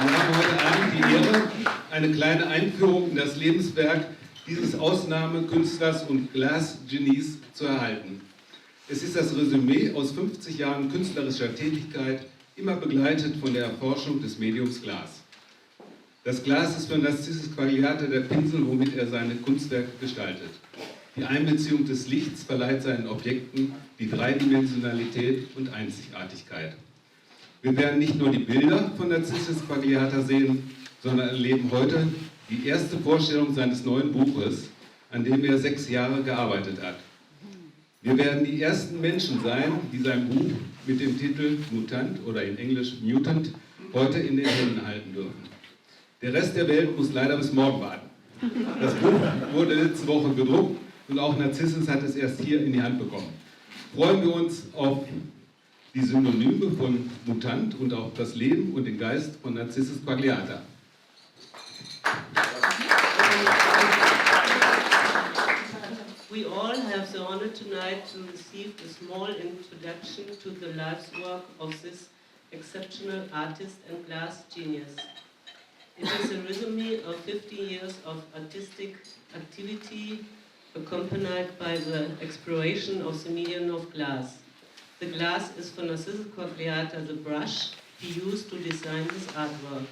Wir haben heute Abend die Ehre, eine kleine Einführung in das Lebenswerk dieses Ausnahmekünstlers und Glasgenies zu erhalten. Es ist das Resümee aus 50 Jahren künstlerischer Tätigkeit, immer begleitet von der Erforschung des Mediums Glas. Das Glas ist für Narcissus Quagliata der Pinsel, womit er seine Kunstwerke gestaltet. Die Einbeziehung des Lichts verleiht seinen Objekten die Dreidimensionalität und Einzigartigkeit. Wir werden nicht nur die Bilder von Narcissus Quagliata sehen, sondern erleben heute die erste Vorstellung seines neuen Buches, an dem er 6 Jahre gearbeitet hat. Wir werden die ersten Menschen sein, die sein Buch mit dem Titel Mutant oder in Englisch Mutant heute in den Händen halten dürfen. Der Rest der Welt muss leider bis morgen warten. Das Buch wurde letzte Woche gedruckt und auch Narcissus hat es erst hier in die Hand bekommen. Freuen wir uns auf die Synonyme von Mutant und auch das Leben und den Geist von Narcissus Quagliata. We all have the honor tonight to receive a small introduction to the life's work of this exceptional artist and glass genius. It is a resume of 50 years of artistic activity accompanied by the exploration of the medium of glass. The glass is for Narcissus Quagliata the brush he used to design his artwork.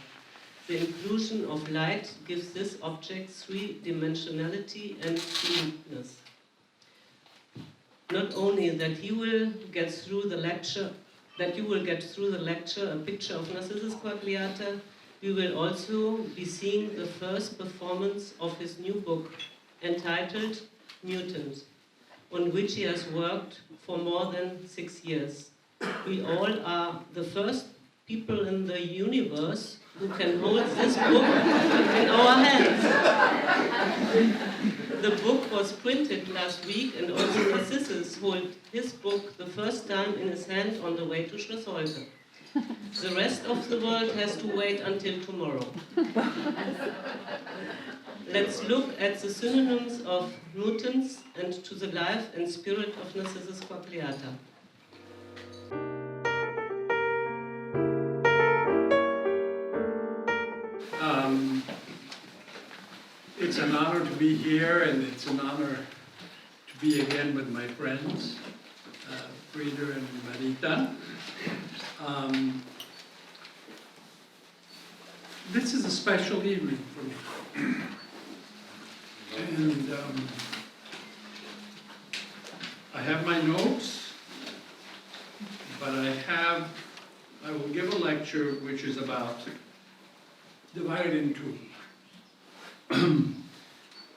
The inclusion of light gives this object three-dimensionality and uniqueness. Not only that you will get through the lecture a picture of Narcissus Quagliata, we will also be seeing the first performance of his new book, entitled Mutant, on which he has worked for more than 6 years. We all are the first people in the universe who can hold this book in our hands. The book was printed last week, and also Narcissus held his book the first time in his hand on the way to Schloss Holte. The rest of the world has to wait until tomorrow. Let's look at the synonyms of mutants and to the life and spirit of Narcissus Quagliata. It's an honor to be here, and it's an honor to be again with my friends, Frieder and Marita. This is a special evening for me. And I have my notes, but I will give a lecture which is divided into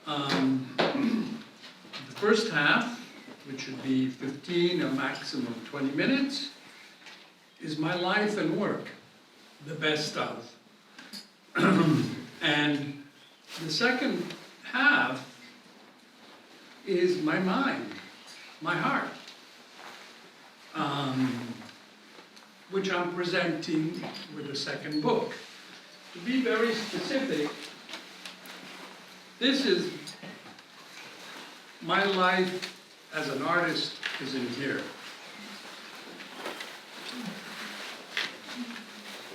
the first half, which should be 15 or maximum 20 minutes, is my life and work, the best of. And the second half is my mind, my heart, which I'm presenting with the second book. To be very specific, this is my life as an artist is in here.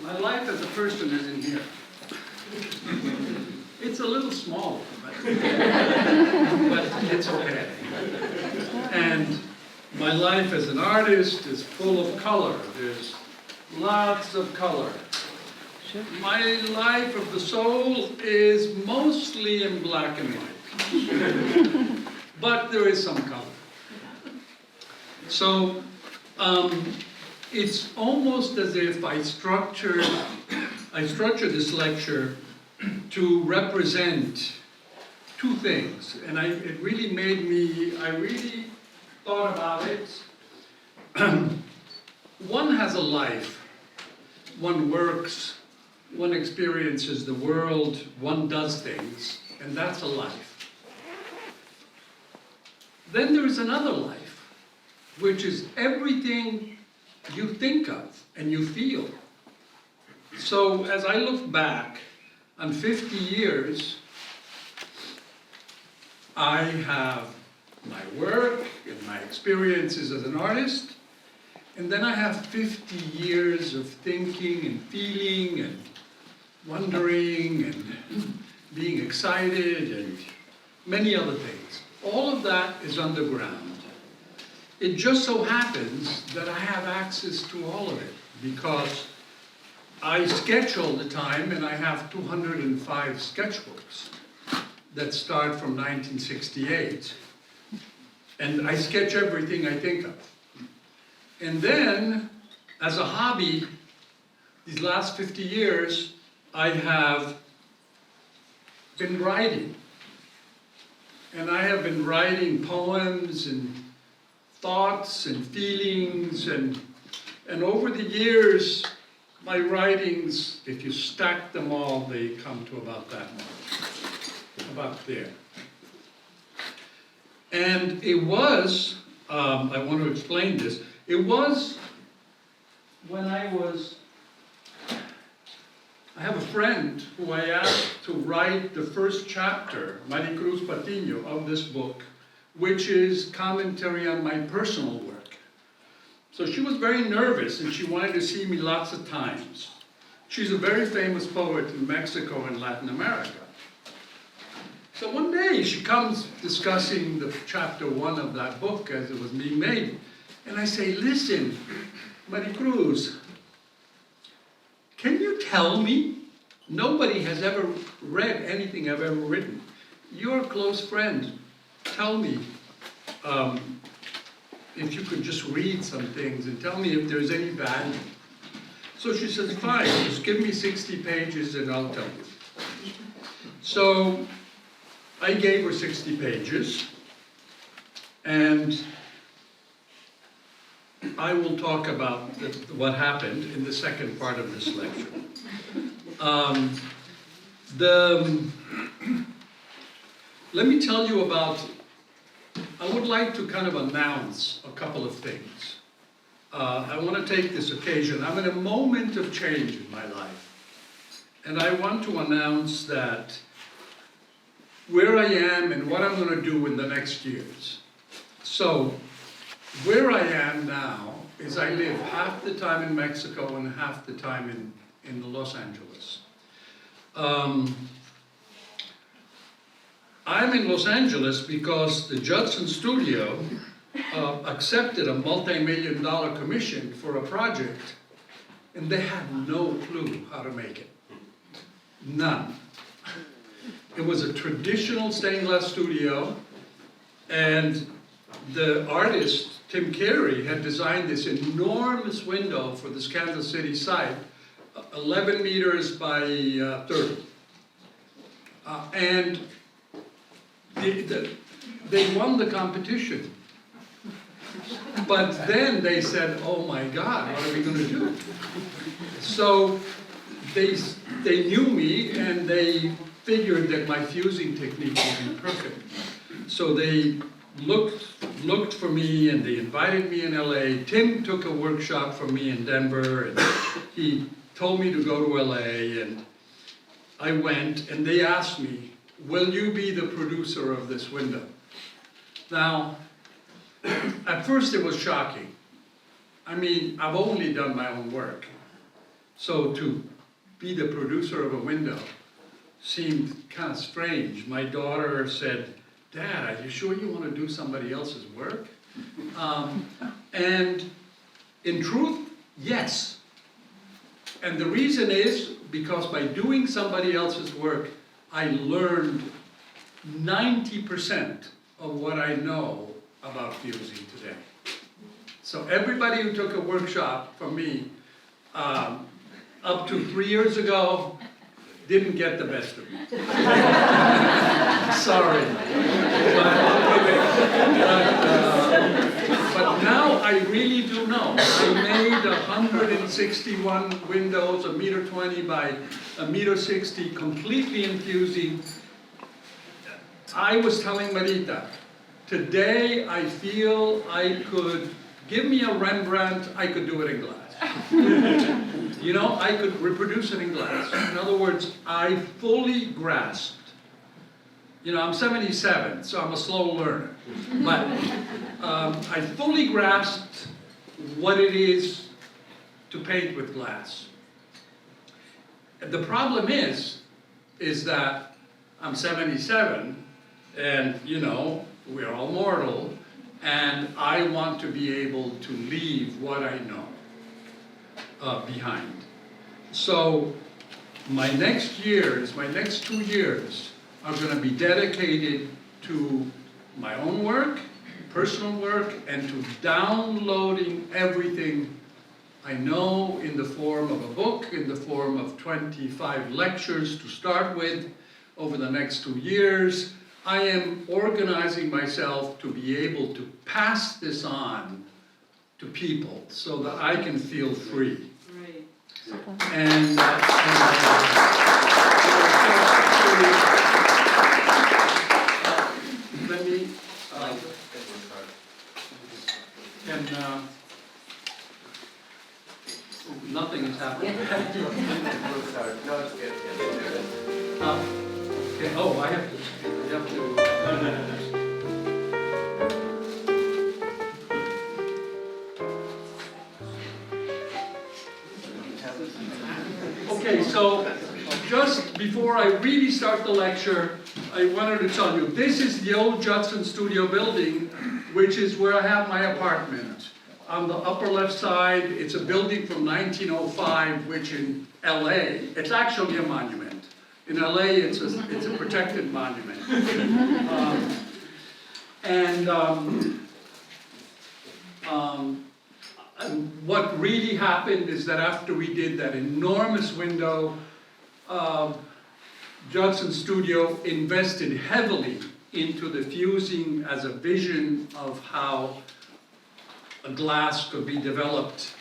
My life as a person is in here. It's a little small, but it's okay. And my life as an artist is full of color. There's lots of color. My life of the soul is mostly in black and white, but there is some color. So it's almost as if I structured this lecture to represent two things, and it really made me, I really thought about it. One has a life, one works, one experiences the world, one does things, and that's a life. Then there is another life, which is everything you think of and you feel. So as I look back on 50 years, I have my work and my experiences as an artist, and then I have 50 years of thinking and feeling and wondering and being excited and many other things. All of that is underground. It just so happens that I have access to all of it because I sketch all the time and I have 205 sketchbooks that start from 1968. And I sketch everything I think of. And then, as a hobby, these last 50 years, I have been writing. And I have been writing poems and thoughts and feelings, and over the years, my writings, if you stack them all, they come to about that much, about there. And it was, I want to explain this, it was when I have a friend who I asked to write the first chapter, Maricruz Patiño, of this book, which is commentary on my personal work. So she was very nervous and she wanted to see me lots of times. She's a very famous poet in Mexico and Latin America. So one day she comes discussing the chapter 1 of that book as it was being made. And I say, listen, Maricruz, can you tell me? Nobody has ever read anything I've ever written. You're a close friend. Tell me if you could just read some things and tell me if there's any value. So she says, fine, just give me 60 pages and I'll tell you. So I gave her 60 pages, and I will talk about what happened in the second part of this lecture. Let me tell you about, I would like to kind of announce a couple of things. I want to take this occasion, I'm in a moment of change in my life, and I want to announce that where I am and what I'm going to do in the next years. So, where I am now is I live half the time in Mexico and half the time in Los Angeles. I'm in Los Angeles because the Judson Studio accepted a multi-million-dollar commission for a project, and they had no clue how to make it. None. It was a traditional stained glass studio, and the artist, Tim Carey, had designed this enormous window for this Kansas City site, 11 meters by 30. And they won the competition. But then they said, oh my God, what are we going to do? So they knew me, and they figured that my fusing technique would be perfect. So they looked for me, and they invited me in LA. Tim took a workshop from me in Denver, and he told me to go to LA, and I went, and they asked me, will you be the producer of this window? Now, at first it was shocking. I mean, I've only done my own work. So to be the producer of a window seemed kind of strange. My daughter said, Dad, are you sure you want to do somebody else's work? And in truth, yes. And the reason is because by doing somebody else's work, I learned 90% of what I know about fusing today. So everybody who took a workshop from me up to 3 years ago didn't get the best of me. Sorry. But now I really do know. I made 161 windows, 1.20 meters by 1.60 meters, completely in fusing. I was telling Marita, today I feel I could, give me a Rembrandt, I could do it in glass. You know, I could reproduce it in glass. In other words, I fully grasped. You know, I'm 77, so I'm a slow learner. But I fully grasped what it is to paint with glass. The problem is that I'm 77, and you know, we're all mortal, and I want to be able to leave what I know behind. So my next 2 years are going to be dedicated to my own work, personal work, and to downloading everything I know in the form of a book, in the form of 25 lectures to start with over the next 2 years. I am organizing myself to be able to pass this on to people so that I can feel free. Right. And let me, nothing is happening. Okay, oh, I have to. Okay, so just before I really start the lecture, I wanted to tell you, this is the old Judson Studio building, which is where I have my apartment. On the upper left side, it's a building from 1905, which in LA, it's actually a monument. In LA, it's a protected monument. What really happened is that after we did that enormous window, Judson Studio invested heavily into the fusing as a vision of how a glass could be developed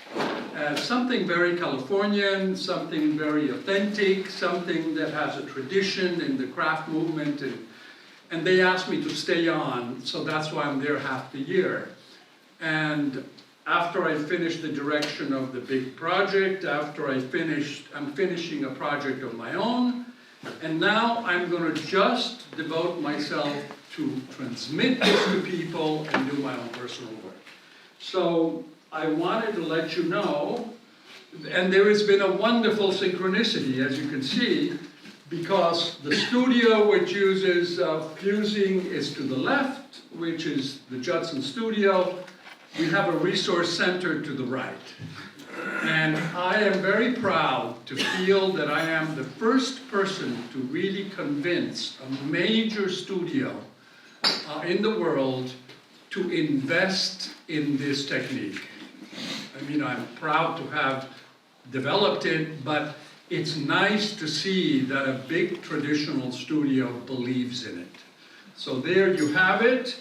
as something very Californian, something very authentic, something that has a tradition in the craft movement, and they asked me to stay on, so that's why I'm there half the year. And after I finished the direction of the big project, I'm finishing a project of my own, and now I'm going to just devote myself to transmit this to people and do my own personal work. So I wanted to let you know, and there has been a wonderful synchronicity, as you can see, because the studio which uses fusing is to the left, which is the Judson Studio. We have a resource center to the right. And I am very proud to feel that I am the first person to really convince a major studio in the world to invest in this technique. I mean, I'm proud to have developed it, but it's nice to see that a big traditional studio believes in it. So there you have it.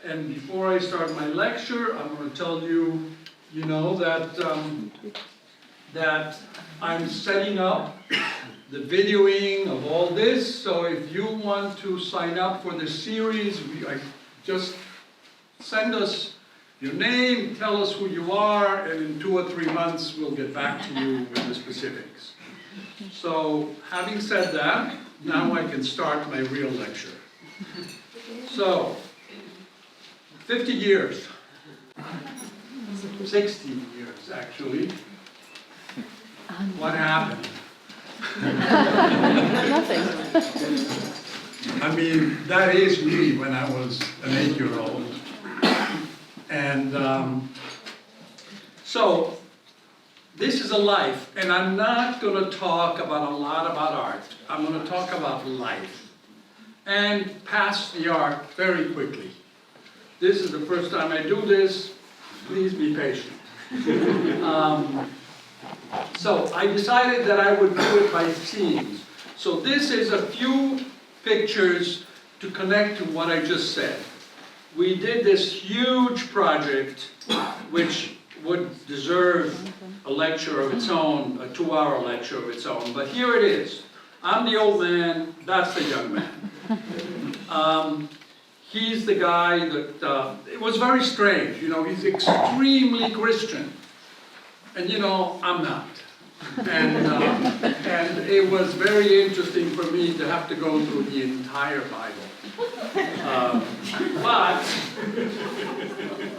And before I start my lecture, I'm going to tell you, that I'm setting up the videoing of all this. So if you want to sign up for the series, just send us your name, tell us who you are, and in 2 or 3 months we'll get back to you with the specifics. So having said that, now I can start my real lecture. So, 50 years, 60 years actually. What happened? Nothing. I mean, that is me when I was an 8-year-old. And so, this is a life, and I'm not going to talk about a lot about art. I'm going to talk about life and pass the art very quickly. This is the first time I do this. Please be patient. So I decided that I would do it by scenes. So this is a few pictures to connect to what I just said. We did this huge project, which would deserve a lecture of its own, a 2-hour lecture of its own. But here it is. I'm the old man, that's the young man. He's the guy that, it was very strange, he's extremely Christian. And I'm not. And it was very interesting for me to have to go through the entire Bible. But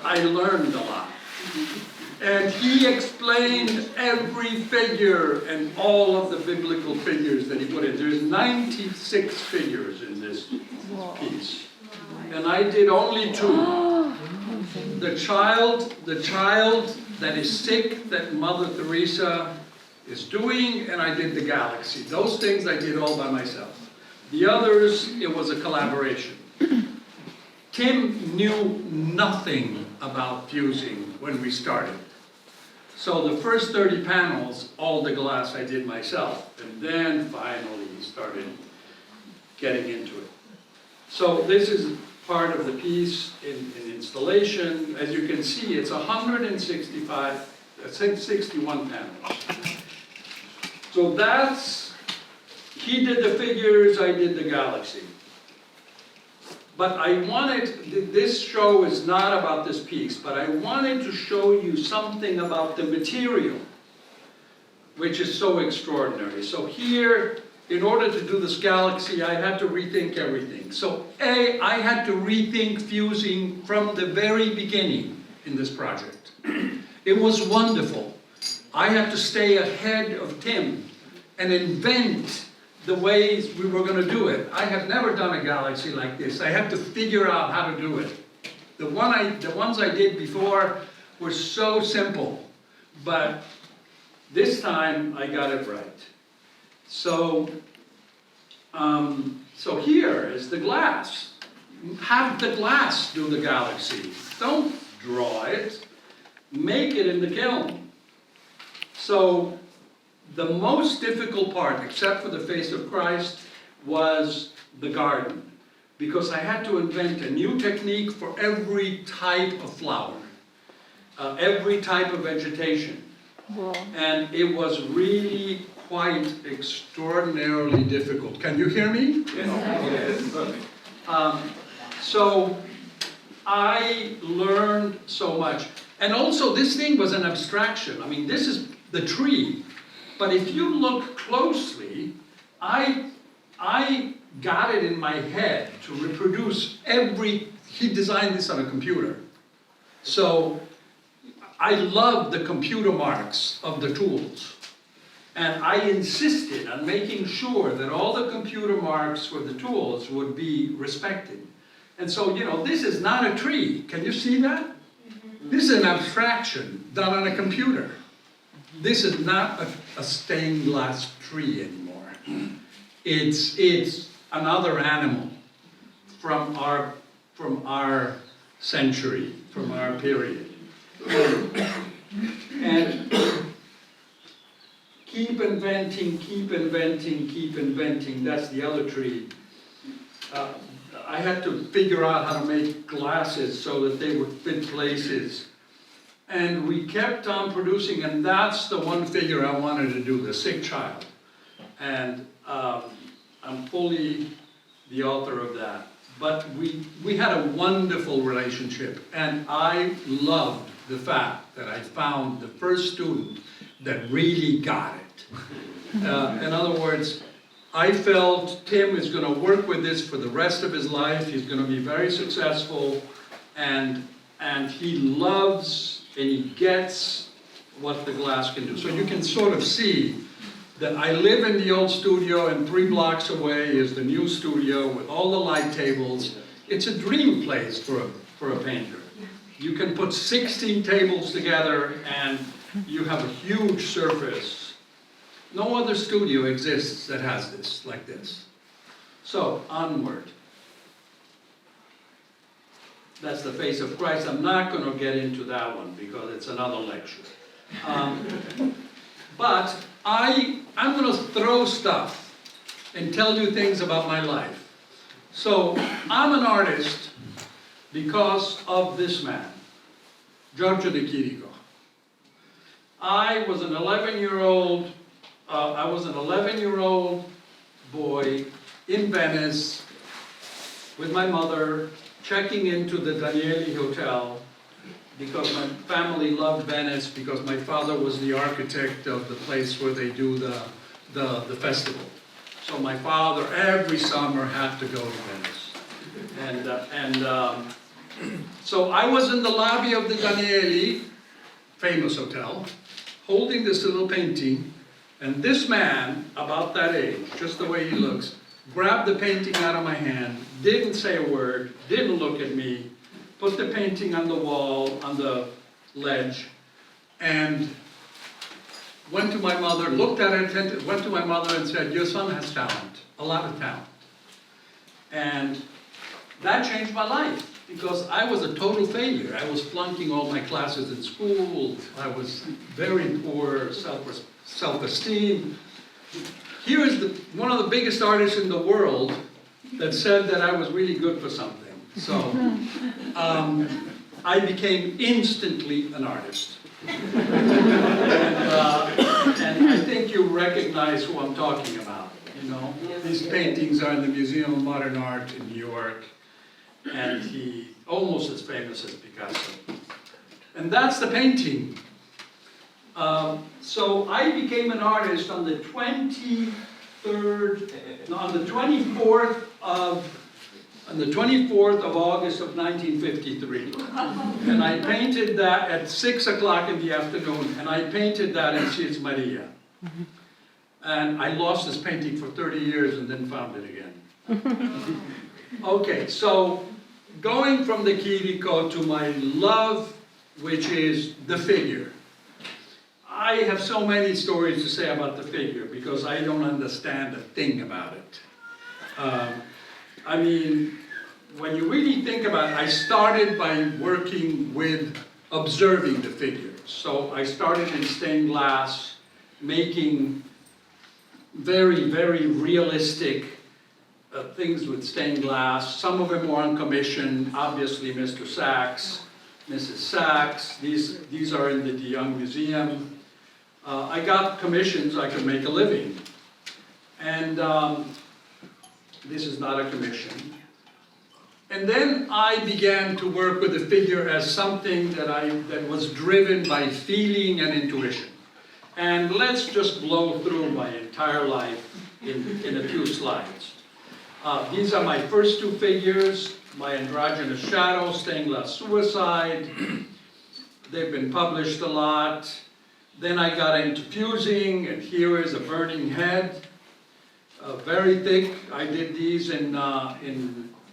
I learned a lot. And he explained every figure and all of the biblical figures that he put in. There's 96 figures in this piece. And I did only 2. The child that is sick, that Mother Teresa is doing, and I did the galaxy. Those things I did all by myself. The others, it was a collaboration. Tim knew nothing about fusing when we started. So the first 30 panels, all the glass I did myself, and then finally started getting into it. So this is part of the piece in installation. As you can see, it's 61 panels. So that's, he did the figures, I did the galaxy. But I wanted, this show is not about this piece, but I wanted to show you something about the material, which is so extraordinary. So here, in order to do this galaxy, I had to rethink everything. So I had to rethink fusing from the very beginning in this project. It was wonderful. I had to stay ahead of Tim and invent the ways we were going to do it. I had never done a galaxy like this. I had to figure out how to do it. The ones I did before were so simple, but this time I got it right. So, so here is the glass. Have the glass do the galaxy. Don't draw it. Make it in the kiln. So, the most difficult part, except for the face of Christ, was the garden. Because I had to invent a new technique for every type of flower, every type of vegetation. Wow. And it was really quite extraordinarily difficult. Can you hear me? Yes. So I learned so much. And also this thing was an abstraction. I mean, this is the tree. But if you look closely, I got it in my head to reproduce he designed this on a computer. So I love the computer marks of the tools. And I insisted on making sure that all the computer marks for the tools would be respected. And so, you know, this is not a tree. Can you see that? This is an abstraction done on a computer. This is not a stained glass tree anymore. It's another animal from our century, from our period. And keep inventing, keep inventing, keep inventing. That's the other tree. I had to figure out how to make glasses so that they would fit places. And we kept on producing, and that's the one figure I wanted to do, the sick child. And I'm fully the author of that. But we had a wonderful relationship, and I loved the fact that I found the first student that really got it. In other words, I felt Tim is going to work with this for the rest of his life. He's going to be very successful, and he loves and he gets what the glass can do. So you can sort of see that I live in the old studio, and 3 blocks away is the new studio with all the light tables. It's a dream place for a painter. You can put 16 tables together and you have a huge surface. No other studio exists that has this, like this. So, onward. That's the face of Christ. I'm not going to get into that one because it's another lecture. But I'm going to throw stuff and tell you things about my life. So, I'm an artist because of this man, Giorgio de Chirico. I was an 11-year-old boy in Venice with my mother, checking into the Danieli Hotel because my family loved Venice, because my father was the architect of the place where they do the festival. So my father every summer had to go to Venice. So I was in the lobby of the Danieli, famous hotel, holding this little painting, and this man, about that age, just the way he looks, grabbed the painting out of my hand, didn't say a word, didn't look at me, put the painting on the wall, on the ledge, and went to my mother, looked at it, went to my mother and said, your son has talent, a lot of talent. And that changed my life, because I was a total failure. I was flunking all my classes in school, I was very poor self-esteem. Here is one of the biggest artists in the world that said that I was really good for something. So I became instantly an artist. And I think you recognize who I'm talking about, you know? These paintings are in the Museum of Modern Art in New York, and he's almost as famous as Picasso. And that's the painting. So I became an artist on the 24th of August of 1953. And I painted that at 6 o'clock in the afternoon, and I painted that in Ciez Maria. And I lost this painting for 30 years and then found it again. Okay, so going from the Chirico to my love, which is the figure. I have so many stories to say about the figure because I don't understand a thing about it. I mean, when you really think about it, I started by working with observing the figures. So I started in stained glass, making very, very realistic things with stained glass. Some of them were on commission, obviously Mr. Sachs, Mrs. Sachs. These are in the De Young Museum. I got commissions, I could make a living. And this is not a commission. And then I began to work with the figure as something that was driven by feeling and intuition. And let's just blow through my entire life in a few slides. These are my first two figures, my androgynous shadow, stained glass suicide. They've been published a lot. Then I got into fusing, and here is a burning head, very thick. I did these in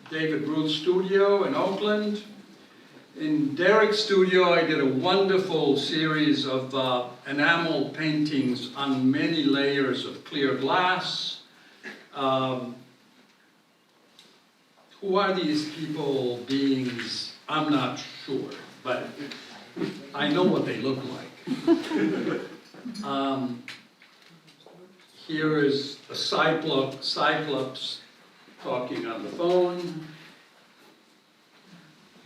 David Ruth's studio in Oakland. In Derek's studio, I did a wonderful series of enamel paintings on many layers of clear glass. Who are these people, beings? I'm not sure, but I know what they look like. Here is a cyclops talking on the phone.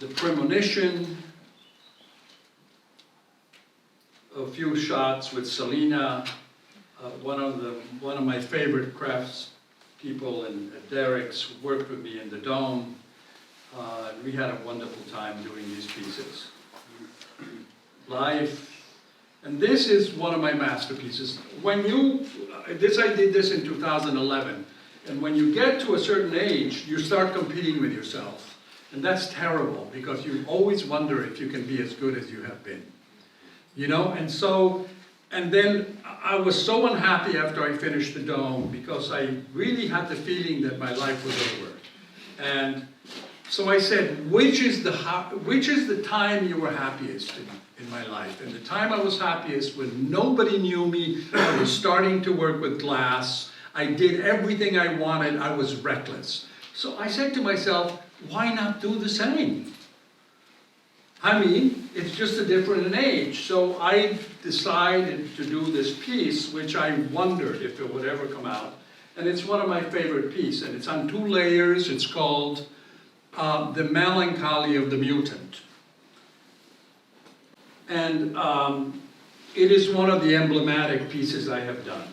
The premonition. A few shots with Selena, one of my favorite crafts people and Derek's worked with me in the Dome. We had a wonderful time doing these pieces. Life. And this is one of my masterpieces. I did this in 2011. And when you get to a certain age, you start competing with yourself. And that's terrible, because you always wonder if you can be as good as you have been. You know, and then I was so unhappy after I finished the Dome, because I really had the feeling that my life was over. And so I said, which is the time you were happiest in my life? And the time I was happiest when nobody knew me, I was starting to work with glass, I did everything I wanted, I was reckless. So I said to myself, why not do the same? I mean, it's just a different age. So I decided to do this piece, which I wondered if it would ever come out. And it's one of my favorite pieces, and it's on 2 layers. It's called The Melancholy of the Mutant. And it is one of the emblematic pieces I have done.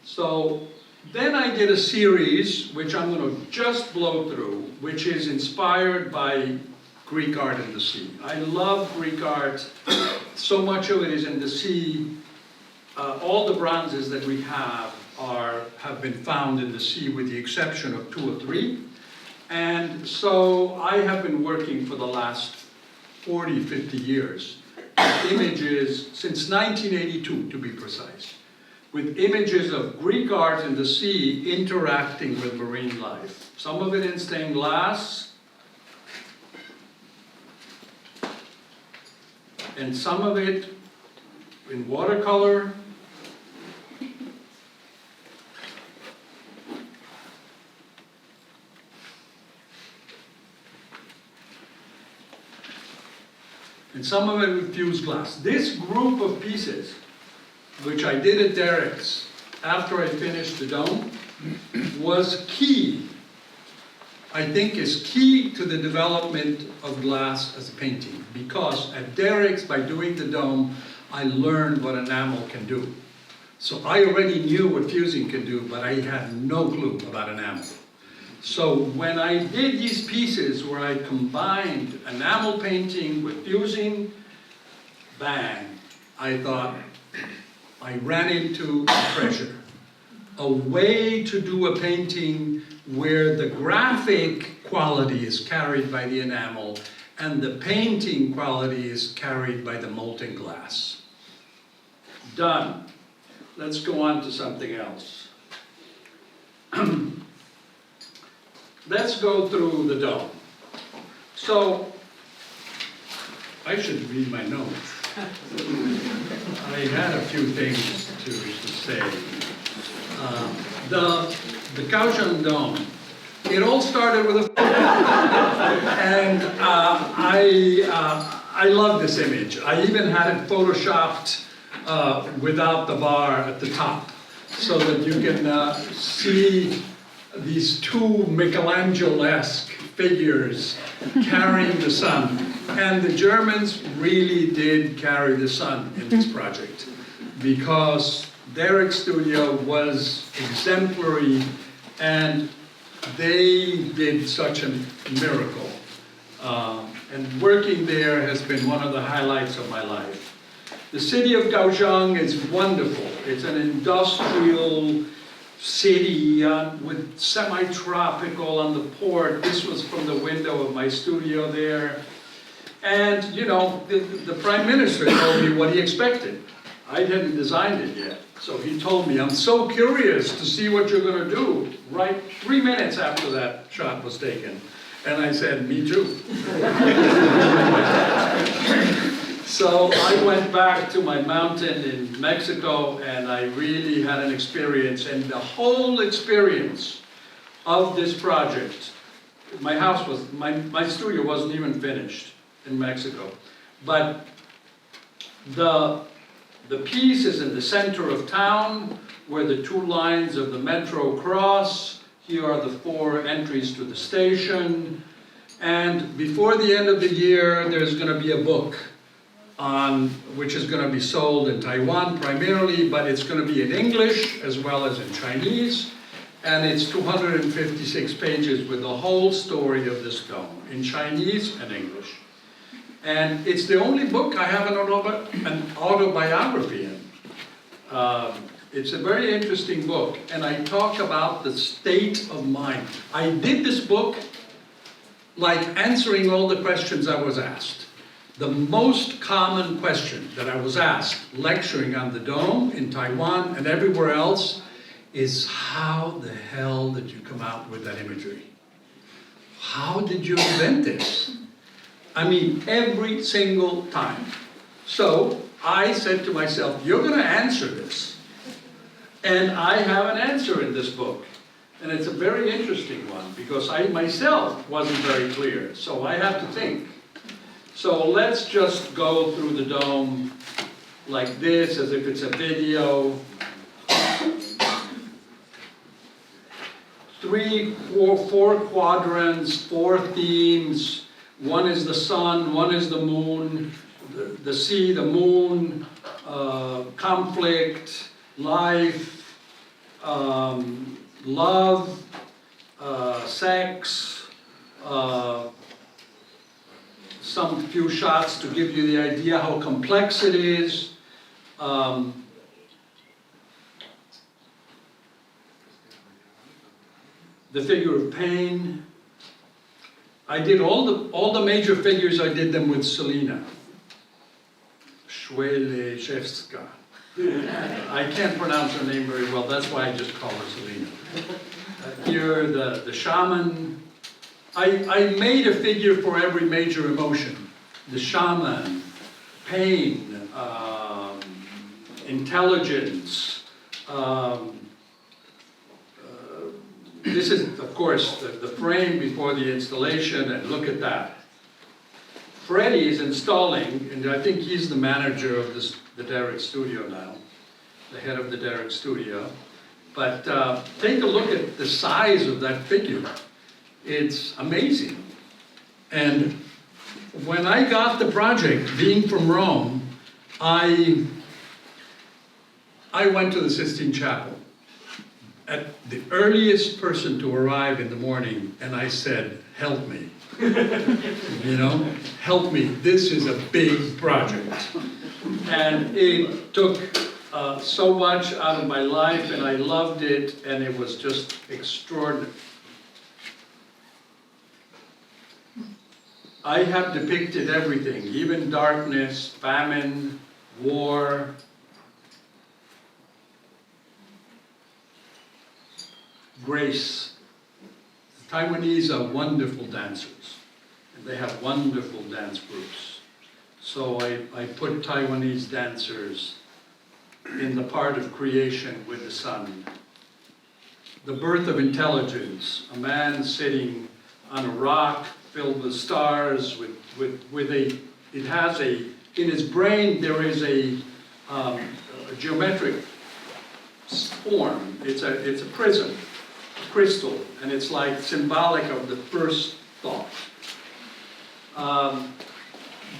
So then I did a series, which I'm going to just blow through, which is inspired by Greek art in the sea. I love Greek art. So much of it is in the sea. All the bronzes that we have been found in the sea, with the exception of 2 or 3. And so I have been working for the last 40, 50 years images, since 1982 to be precise, with images of Greek art in the sea interacting with marine life. Some of it in stained glass, and some of it in watercolor. And some of it with fused glass. This group of pieces, which I did at Derek's after I finished the dome, was key, I think is key to the development of glass as a painting. Because at Derek's, by doing the dome, I learned what enamel can do. So I already knew what fusing can do, but I had no clue about enamel. So when I did these pieces where I combined enamel painting with fusing, bang, I thought I ran into a treasure. A way to do a painting where the graphic quality is carried by the enamel and the painting quality is carried by the molten glass. Done. Let's go on to something else. Let's go through the dome. So, I should read my notes. I had a few things to say. The Kaohsiung dome, it all started with a and I love this image. I even had it photoshopped without the bar at the top, so that you can see these two Michelangelo-esque figures carrying the sun. And the Germans really did carry the sun in this project, because Derek's studio was exemplary and they did such a miracle. And working there has been one of the highlights of my life. The city of Kaohsiung is wonderful. It's an industrial city with semi-tropical on the port. This was from the window of my studio there. And, you know, the Prime Minister told me what he expected. I hadn't designed it yet. So he told me, I'm so curious to see what you're going to do. Right 3 minutes after that shot was taken. And I said, me too. So I went back to my mountain in Mexico and I really had an experience. And the whole experience of this project, my house was, my studio wasn't even finished in Mexico. But the piece is in the center of town where the 2 lines of the metro cross. Here are the 4 entries to the station. And before the end of the year, there's going to be a book which is going to be sold in Taiwan primarily, but it's going to be in English as well as in Chinese. And it's 256 pages with the whole story of this dome in Chinese and English. And it's the only book I have an autobiography in. It's a very interesting book, and I talk about the state of mind. I did this book like answering all the questions I was asked. The most common question that I was asked lecturing on the dome in Taiwan and everywhere else is, how the hell did you come out with that imagery? How did you invent this? I mean, every single time. So I said to myself, you're going to answer this. And I have an answer in this book. And it's a very interesting one, because I myself wasn't very clear. So I have to think. So let's just go through the dome like this, as if it's a video. 4 quadrants, 4 themes. One is the sun, one is the moon, the sea, the moon, conflict, life, love, sex, some few shots to give you the idea how complex it is. The figure of pain. I did all the major figures, I did them with Selena. Quagliata. I can't pronounce her name very well, that's why I just call her Selena. Here, the shaman. I made a figure for every major emotion. The shaman, pain, intelligence. This is, of course, the frame before the installation, and look at that. Freddie is installing, and I think he's the manager of the Derrick studio now, the head of the Derrick studio. But take a look at the size of that figure. It's amazing. And when I got the project, being from Rome, I went to the Sistine Chapel at the earliest person to arrive in the morning, and I said, help me. You know, help me. This is a big project. And it took so much out of my life, and I loved it, and it was just extraordinary. I have depicted everything, even darkness, famine, war. Grace. The Taiwanese are wonderful dancers, and they have wonderful dance groups. So I put Taiwanese dancers in the part of creation with the sun. The birth of intelligence, a man sitting on a rock filled with stars, it has in his brain there is a geometric form. It's a prism, a crystal, and it's like symbolic of the first thought.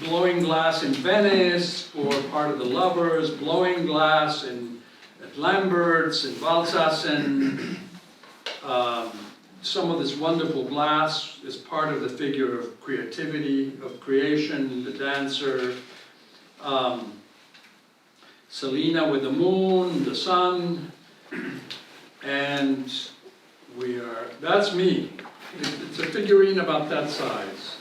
Blowing glass in Venice for part of the lovers, blowing glass at Lambert's, in Walsassen. Some of this wonderful glass is part of the figure of creativity, of creation, the dancer. Selena with the moon, the sun, and that's me. It's a figurine about that size.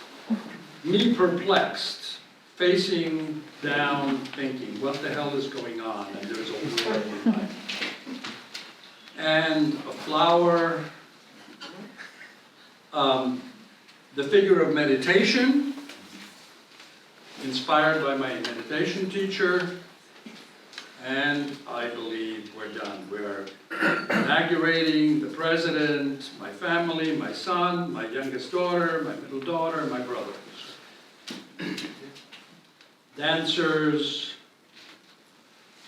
Me perplexed, facing down, thinking, what the hell is going on? And there's a war in my life. And a flower, the figure of meditation, inspired by my meditation teacher, and I believe we're done. We're inaugurating the president, my family, my son, my youngest daughter, my middle daughter, my brother. Dancers.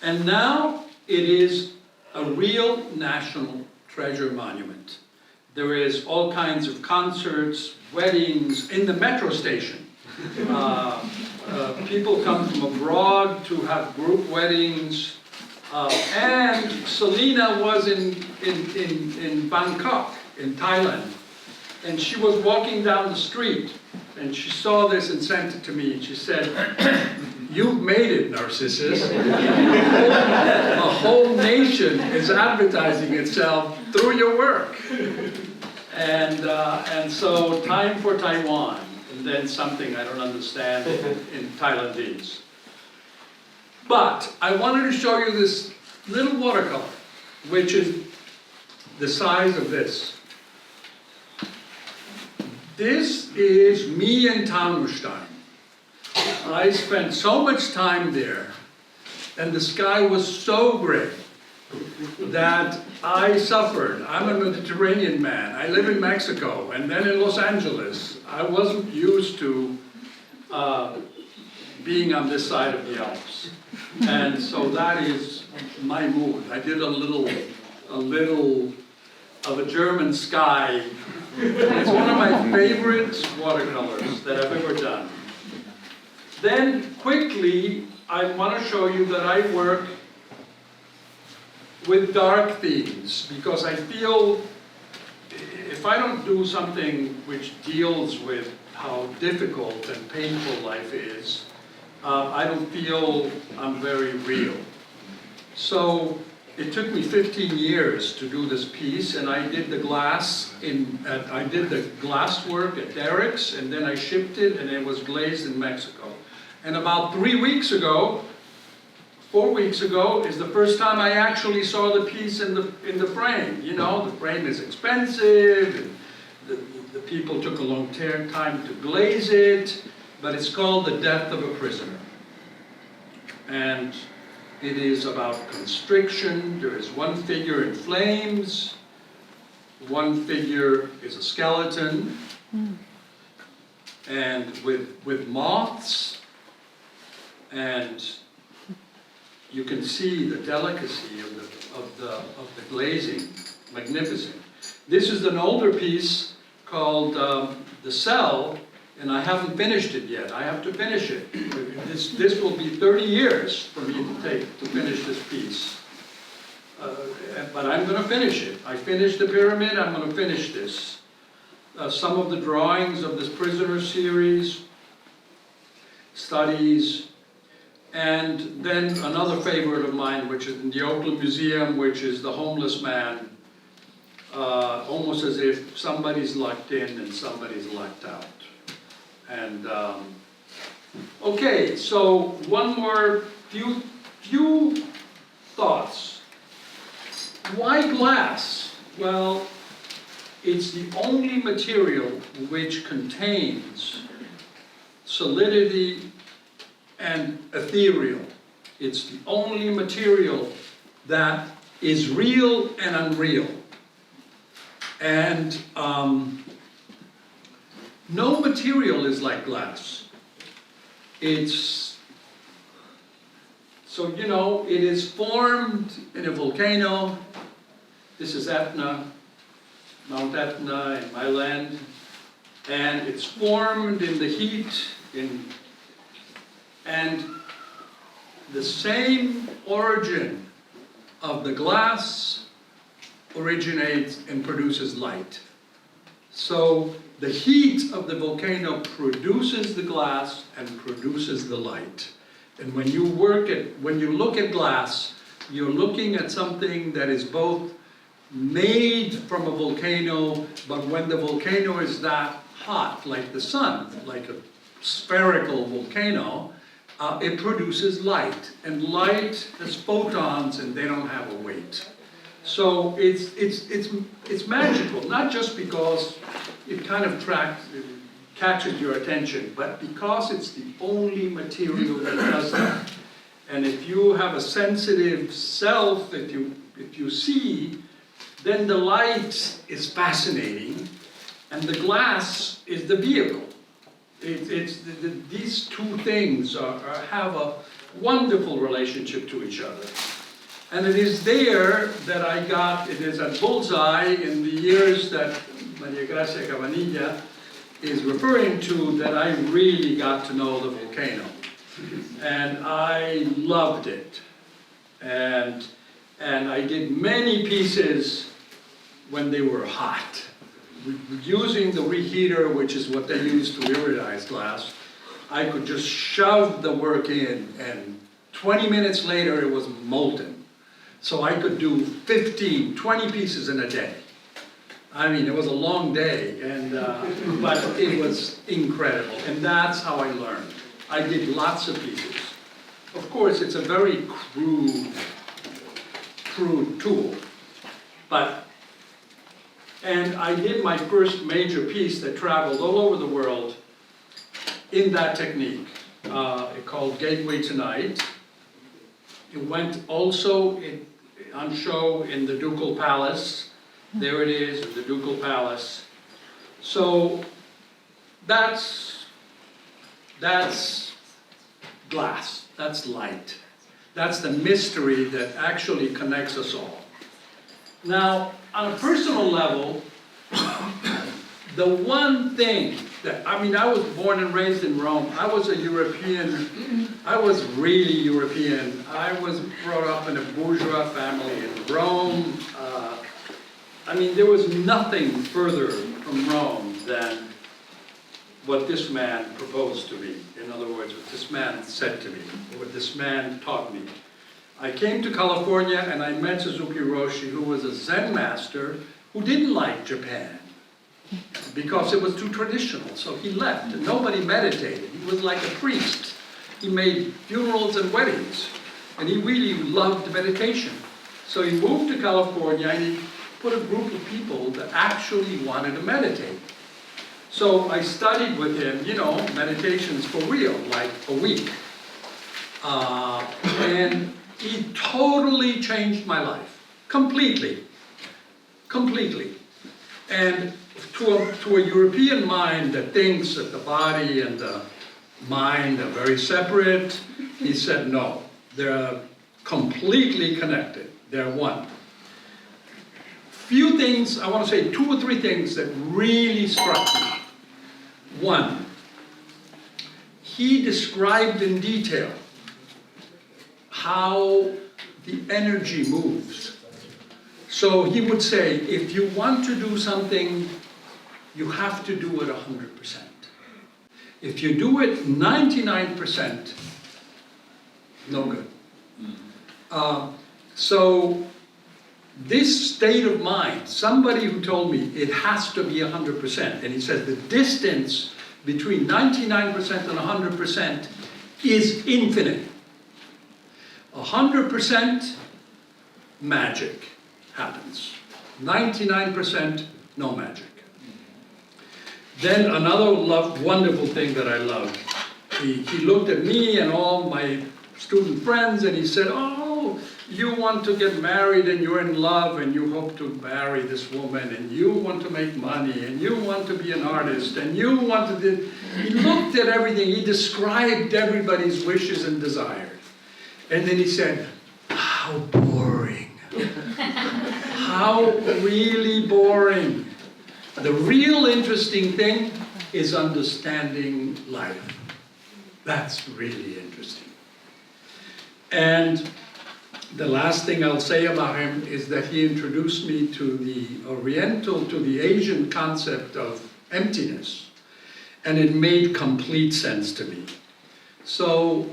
And now it is a real national treasure monument. There is all kinds of concerts, weddings in the metro station. People come from abroad to have group weddings. And Selena was in Bangkok, in Thailand. And she was walking down the street, and she saw this and sent it to me. And she said, "You've made it, Narcissus. A whole nation is advertising itself through your work." And so, time for Taiwan. And then something I don't understand in Thailandese. But I wanted to show you this little watercolor, which is the size of this. This is me in Taunusstein. I spent so much time there, and the sky was so gray that I suffered. I'm a Mediterranean man. I live in Mexico, and then in Los Angeles. I wasn't used to being on this side of the Alps. And so that is my mood. I did a little of a German sky. It's one of my favorite watercolors that I've ever done. Then quickly, I want to show you that I work with dark themes, because I feel if I don't do something which deals with how difficult and painful life is, I don't feel I'm very real. So it took me 15 years to do this piece, and I did the glass I did the glass work at Derrick's, and then I shipped it, and it was glazed in Mexico. And about 3 weeks ago, 4 weeks ago is the first time I actually saw the piece in the frame. You know, the frame is expensive, and the people took a long time to glaze it, but it's called The Death of a Prisoner. And it is about constriction. There is one figure in flames, one figure is a skeleton, and with moths, and you can see the delicacy of the glazing, magnificent. This is an older piece called The Cell, and I haven't finished it yet. I have to finish it. This will be 30 years for me to take to finish this piece. But I'm going to finish it. I finished the pyramid, I'm going to finish this. Some of the drawings of this prisoner series, studies, and then another favorite of mine, which is in the Oakland Museum, which is the homeless man, almost as if somebody's locked in and somebody's locked out. And okay, so one more few thoughts. Why glass? Well, it's the only material which contains solidity and ethereal. It's the only material that is real and unreal. And no material is like glass. It's, so you know, it is formed in a volcano. This is Etna, Mount Etna in my land. And it's formed in the heat, and the same origin of the glass originates and produces light. So the heat of the volcano produces the glass and produces the light. And when you look at glass, you're looking at something that is both made from a volcano, but when the volcano is that hot, like the sun, like a spherical volcano, it produces light. And light has photons and they don't have a weight. So it's magical, not just because it kind of catches your attention, but because it's the only material that does that. And if you have a sensitive self, if you see, then the light is fascinating, and the glass is the vehicle. These two things have a wonderful relationship to each other. And it is there that I got, it is at Bullseye in the years that Maria Gracia Cabanilla is referring to, that I really got to know the volcano. And I loved it. And I did many pieces when they were hot. Using the reheater, which is what they use to iridize glass, I could just shove the work in, and 20 minutes later it was molten. So I could do 15, 20 pieces in a day. I mean, it was a long day, and but it was incredible. And that's how I learned. I did lots of pieces. Of course, it's a very crude tool. And I did my first major piece that traveled all over the world in that technique. Called Gateway Tonight. It went also on show in the Ducal Palace. There it is, in the Ducal Palace. So that's glass, that's light. That's the mystery that actually connects us all. Now, on a personal level, the one thing that, I mean, I was born and raised in Rome. I was a European, I was really European. I was brought up in a bourgeois family in Rome. I mean, there was nothing further from Rome than what this man proposed to me. In other words, what this man said to me, what this man taught me. I came to California and I met Suzuki Roshi, who was a Zen master who didn't like Japan because it was too traditional. So he left and nobody meditated. He was like a priest. He made funerals and weddings. and he really loved meditation. So he moved to California and he put a group of people that actually wanted to meditate. So I studied with him, you know, meditations for real, like a week. And he totally changed my life, completely. And to a European mind that thinks that the body and the mind are very separate, he said no, they're completely connected, they're one. Few things, I want to say 2 or 3 things that really struck me. One, he described in detail how the energy moves. So he would say, if you want to do something, you have to do it 100%. If you do it 99%, no good. So this state of mind, somebody who told me it has to be 100%, and he said the distance between 99% and 100% is infinite. 100% magic happens. 99% no magic. Then another wonderful thing that I loved, he looked at me and all my student friends and he said, oh, you want to get married and you're in love and you hope to marry this woman and you want to make money and you want to be an artist and you want to... He looked at everything, he described everybody's wishes and desires. And then he said, how boring. How really boring. The real interesting thing is understanding life. That's really interesting. And the last thing I'll say about him is that he introduced me to the Asian concept of emptiness. And it made complete sense to me. So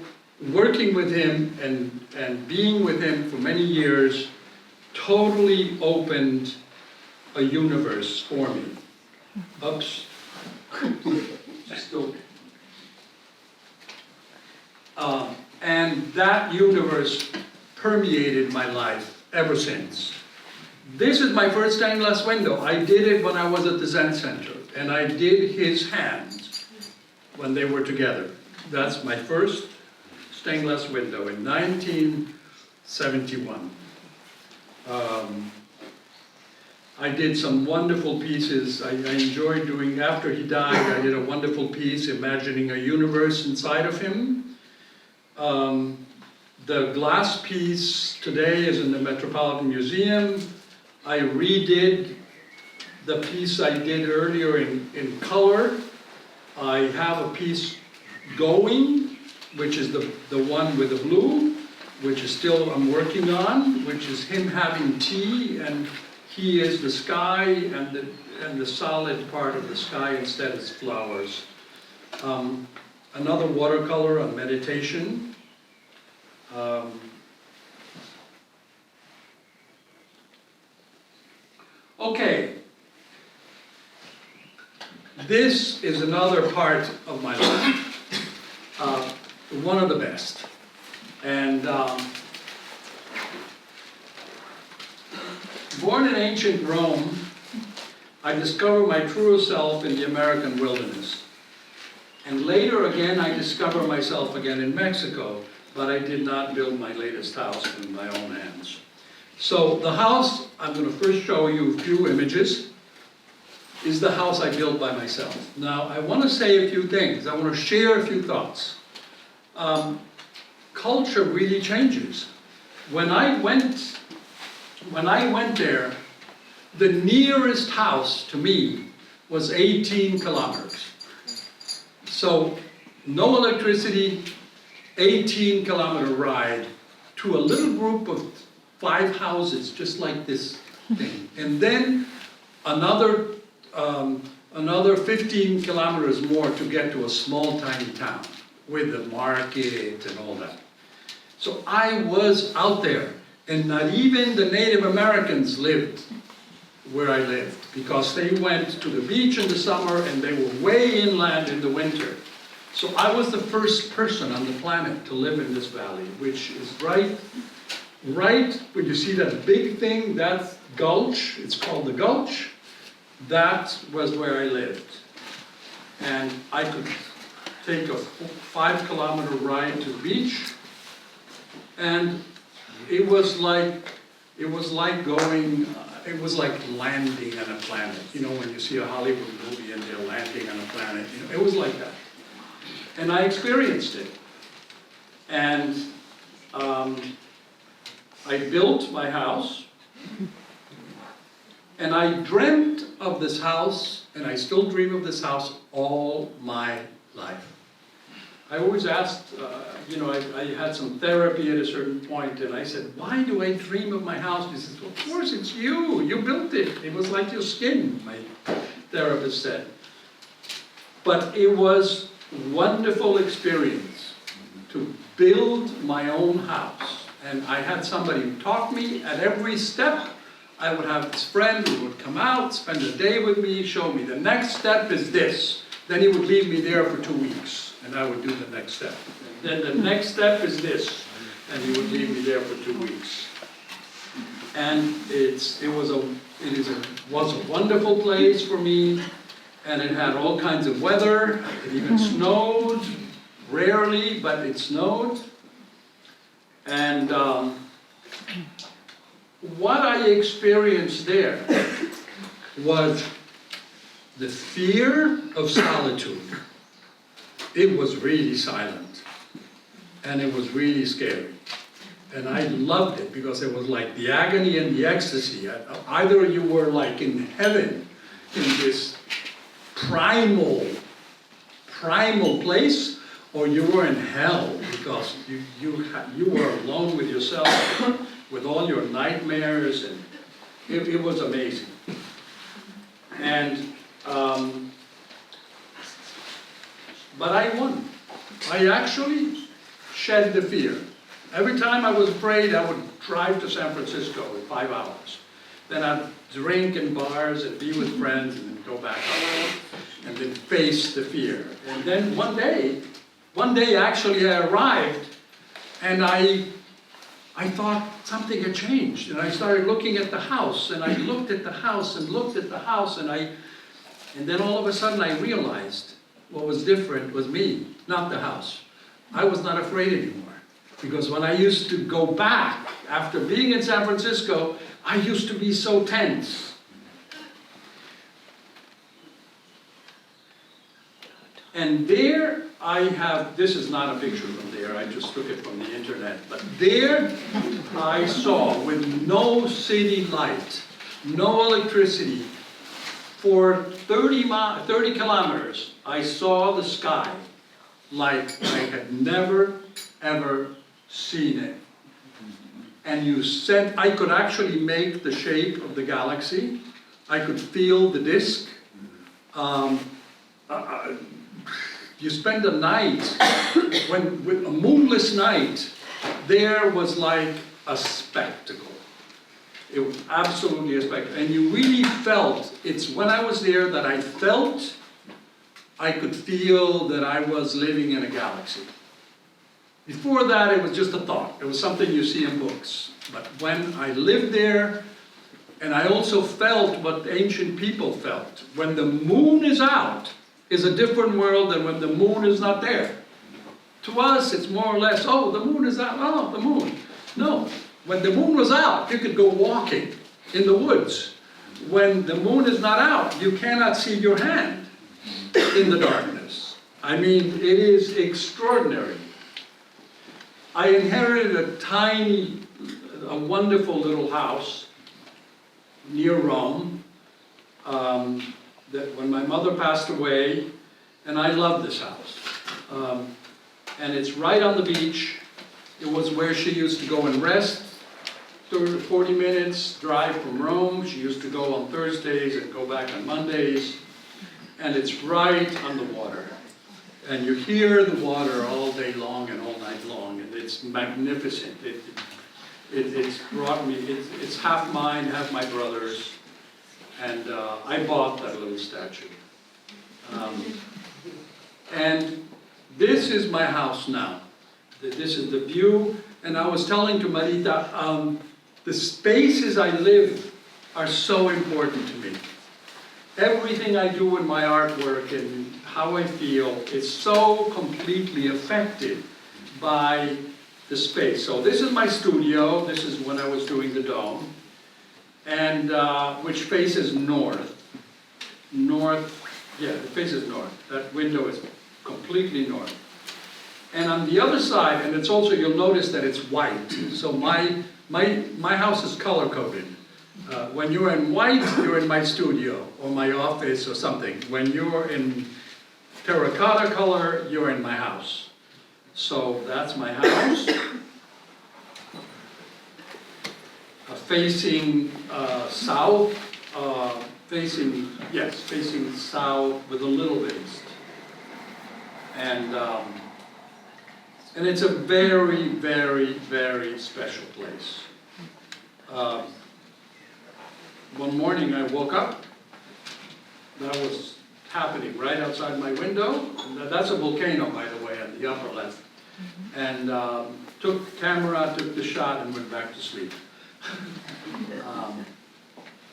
working with him and being with him for many years totally opened a universe for me. Oops. Still. And that universe permeated my life ever since. This is my first stained glass window. I did it when I was at the Zen Center, and I did his hands when they were together. That's my first stained glass window in 1971. I did some wonderful pieces. I enjoyed doing, after he died, I did a wonderful piece imagining a universe inside of him. The glass piece today is in the Metropolitan Museum. I redid the piece I did earlier in color. I have a piece going, which is the one with the blue, which is still I'm working on, which is him having tea, and he is the sky, and the solid part of the sky instead is flowers. Another watercolor on meditation. Okay. This is another part of my life. One of the best. And born in ancient Rome, I discovered my true self in the American wilderness. And later again, I discovered myself again in Mexico, but I did not build my latest house with my own hands. So the house, I'm going to first show you a few images, is the house I built by myself. Now, I want to say a few things. I want to share a few thoughts. Culture really changes. When I went there, the nearest house to me was 18 kilometers. So, no electricity, 18-kilometer ride to a little group of 5 houses, just like this thing. And then another 15 kilometers more to get to a small, tiny town with the market and all that. So I was out there, and not even the Native Americans lived where I lived, because they went to the beach in the summer and they were way inland in the winter. So I was the first person on the planet to live in this valley, which is right when you see that big thing, that gulch, it's called the Gulch, that was where I lived. And I could take a 5-kilometer ride to the beach, and it was like going, it was like landing on a planet. You know, when you see a Hollywood movie and they're landing on a planet, you know, it was like that. And I experienced it. And I built my house, and I dreamt of this house, and I still dream of this house all my life. I always asked, you know, I had some therapy at a certain point, and I said, why do I dream of my house? He says, well, of course it's you built it. It was like your skin, my therapist said. But it was a wonderful experience to build my own house. And I had somebody who taught me at every step. I would have this friend who would come out, spend a day with me, show me the next step is this. Then he would leave me there for 2 weeks, and I would do the next step. And then the next step is this, and he would leave me there for 2 weeks. And it was a wonderful place for me, and it had all kinds of weather. It even snowed, rarely, but it snowed. And what I experienced there was the fear of solitude. It was really silent, and it was really scary. And I loved it because it was like the agony and the ecstasy. Either you were like in heaven, in this primal place, or you were in hell because you were alone with yourself, with all your nightmares, and it was amazing. And but I won. I actually shed the fear. Every time I was afraid, I would drive to San Francisco in 5 hours. Then I'd drink in bars and be with friends and then go back home and then face the fear. And then one day actually I arrived, and I thought something had changed. And I started looking at the house, and I looked at the house and looked at the house, and then all of a sudden I realized what was different was me, not the house. I was not afraid anymore. Because when I used to go back, after being in San Francisco, I used to be so tense. And there I have, this is not a picture from there, I just took it from the internet, but there I saw, with no city light, no electricity, for 30 kilometers, I saw the sky like I had never, ever seen it. And you said I could actually make the shape of the galaxy. I could feel the disk. You spend a night, with a moonless night, there was like a spectacle. It was absolutely a spectacle. And you really felt, it's when I was there that I felt, I could feel that I was living in a galaxy. Before that, it was just a thought. It was something you see in books. But when I lived there, and I also felt what ancient people felt. When the moon is out, is a different world than when the moon is not there. To us, it's more or less, oh, the moon is out, oh, the moon. No, when the moon was out, you could go walking in the woods. When the moon is not out, you cannot see your hand in the darkness. I mean, it is extraordinary. I inherited a wonderful little house near Rome, that when my mother passed away, and I love this house. And it's right on the beach. It was where she used to go and rest, 40 minutes drive from Rome. She used to go on Thursdays and go back on Mondays. And it's right on the water. And you hear the water all day long and all night long, and it's magnificent. It's brought me, it's half mine, half my brother's, and I bought that little statue. And this is my house now. This is the view, and I was telling to Marita, the spaces I live are so important to me. Everything I do in my artwork and how I feel is so completely affected by the space. So this is my studio. This is when I was doing the dome, and which faces north. Yeah, it faces north. That window is completely north. And on the other side, and it's also, you'll notice that it's white. So my house is color-coded. When you're in white, you're in my studio or my office or something. When you're in terracotta color, you're in my house. So that's my house. Facing south, facing south with a little east. And it's a very, very, very special place. One morning I woke up, that was happening right outside my window. That's a volcano, by the way, on the upper left. And took the shot and went back to sleep.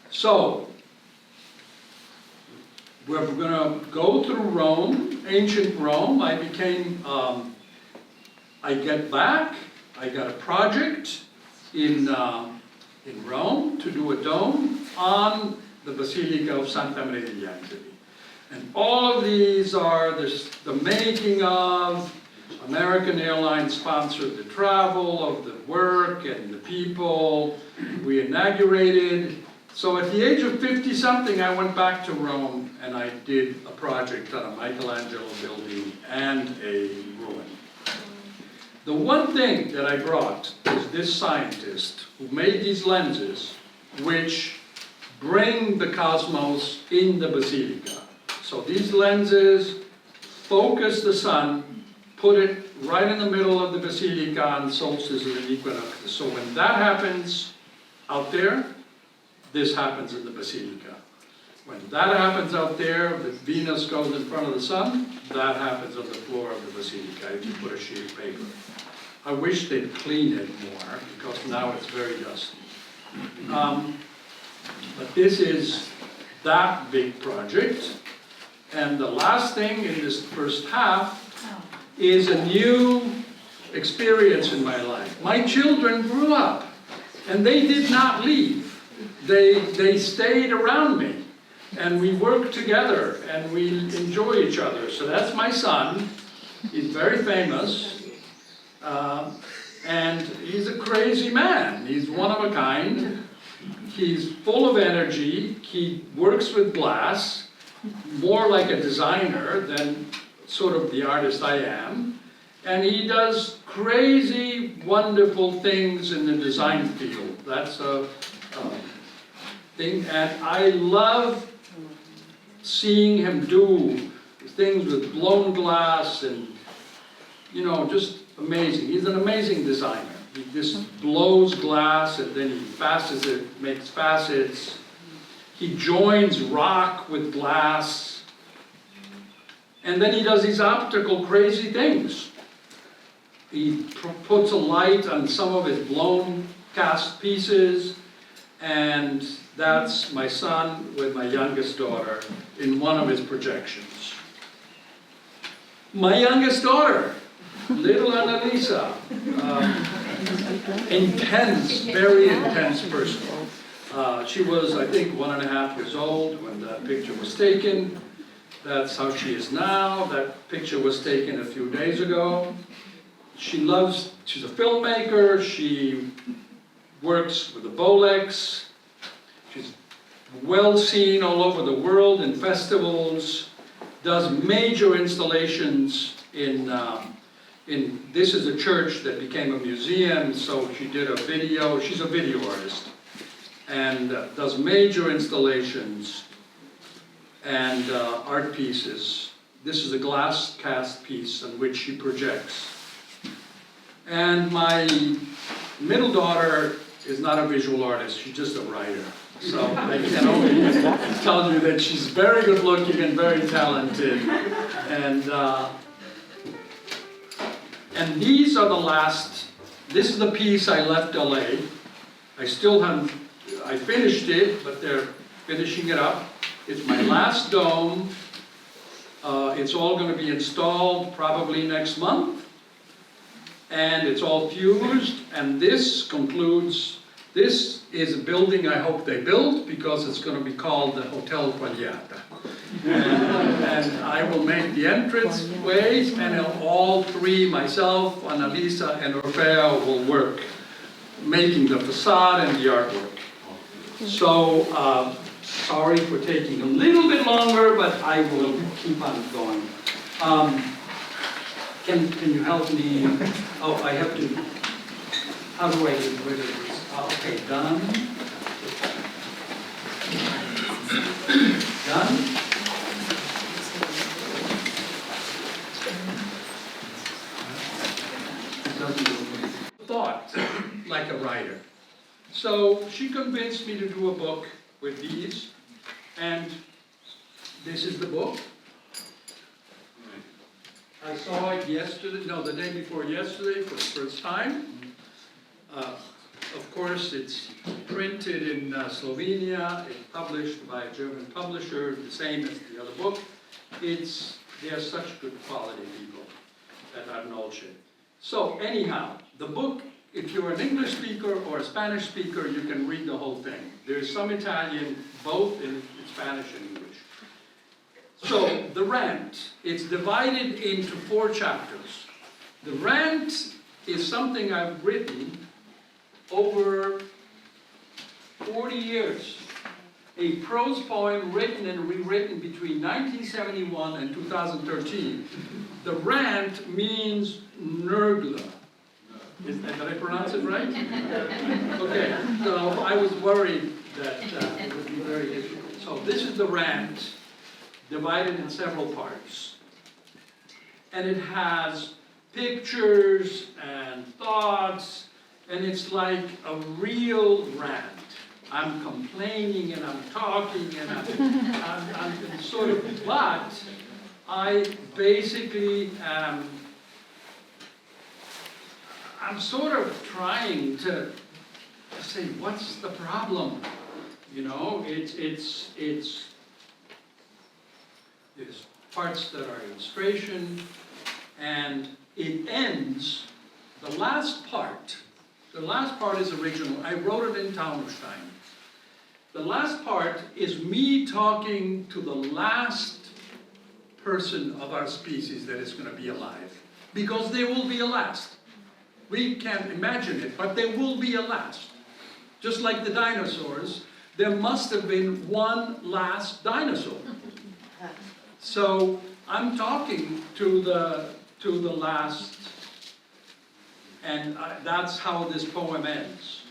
So, we're gonna go through Rome, ancient Rome. I get back, I got a project in Rome to do a dome on the Basilica of Santa Maria degli Angeli. And all of these are the making of. American Airlines sponsored the travel of the work and the people. We inaugurated. So at the age of 50-something, I went back to Rome and I did a project on a Michelangelo building and a ruin. The one thing that I brought is this scientist who made these lenses which bring the cosmos in the basilica. So these lenses focus the sun, put it right in the middle of the basilica on solstice and equinox. So when that happens out there, this happens in the basilica. When that happens out there, the Venus goes in front of the sun, that happens on the floor of the basilica if you put a sheet of paper. I wish they'd clean it more, because now it's very dusty. But this is that big project. And the last thing in this first half is a new experience in my life. My children grew up, and they did not leave. They stayed around me, and we worked together, and we enjoy each other. So that's my son. He's very famous, and he's a crazy man. He's one of a kind. He's full of energy. He works with glass, more like a designer than sort of the artist I am. And he does crazy, wonderful things in the design field. That's a thing. And I love seeing him do things with blown glass and, you know, just amazing. He's an amazing designer. He just blows glass and then he facets it, makes facets. He joins rock with glass. And then he does these optical crazy things. He puts a light on some of his blown cast pieces, and that's my son with my youngest daughter in one of his projections. My youngest daughter, little Annalisa, intense, very intense person. She was, I think, 1.5 years old when that picture was taken. That's how she is now. That picture was taken a few days ago. She's a filmmaker. She works with the Bolex. She's well seen all over the world in festivals, does major installations this is a church that became a museum, so she did a video. She's a video artist and does major installations and art pieces. This is a glass cast piece on which she projects. And my middle daughter is not a visual artist, she's just a writer. So I can only tell you that she's very good looking and very talented. And And these are the last, this is the piece I left LA. I still haven't, I finished it, but they're finishing it up. It's my last dome. It's all going to be installed probably next month. And it's all fused, and this concludes, this is a building I hope they build, because it's going to be called the Hotel Quagliata. And I will make the entrance ways, and all three, myself, Annalisa, and Orfeo, will work, making the facade and the artwork. So, sorry for taking a little bit longer, but I will keep on going. Can you help me? Oh, I have to, how do I get rid of this? Okay, done. Done. Thought like a writer. So she convinced me to do a book with these, and this is the book. I saw it yesterday, no, the day before yesterday for the first time. Of course, it's printed in Slovenia. It's published by a German publisher, the same as the other book. They're such good quality people at Arnolce. So anyhow, the book, if you're an English speaker or a Spanish speaker, you can read the whole thing. There's some Italian, both in Spanish and English. So, the rant, it's divided into 4 chapters. The rant is something I've written over 40 years. A prose poem written and rewritten between 1971 and 2013. The rant means nörgla. Did I pronounce it right? Okay, so I was worried that it would be very difficult. So this is the rant, divided in several parts. And it has pictures and thoughts, and it's like a real rant. I'm complaining and I'm talking and I'm sort of, but I basically I'm sort of trying to say, what's the problem? You know, there's parts that are illustration, and it ends, the last part is original. I wrote it in Taunusstein. The last part is me talking to the last person of our species that is going to be alive. Because there will be a last. We can't imagine it, but there will be a last. Just like the dinosaurs, there must have been one last dinosaur. So I'm talking to the last, and that's how this poem ends.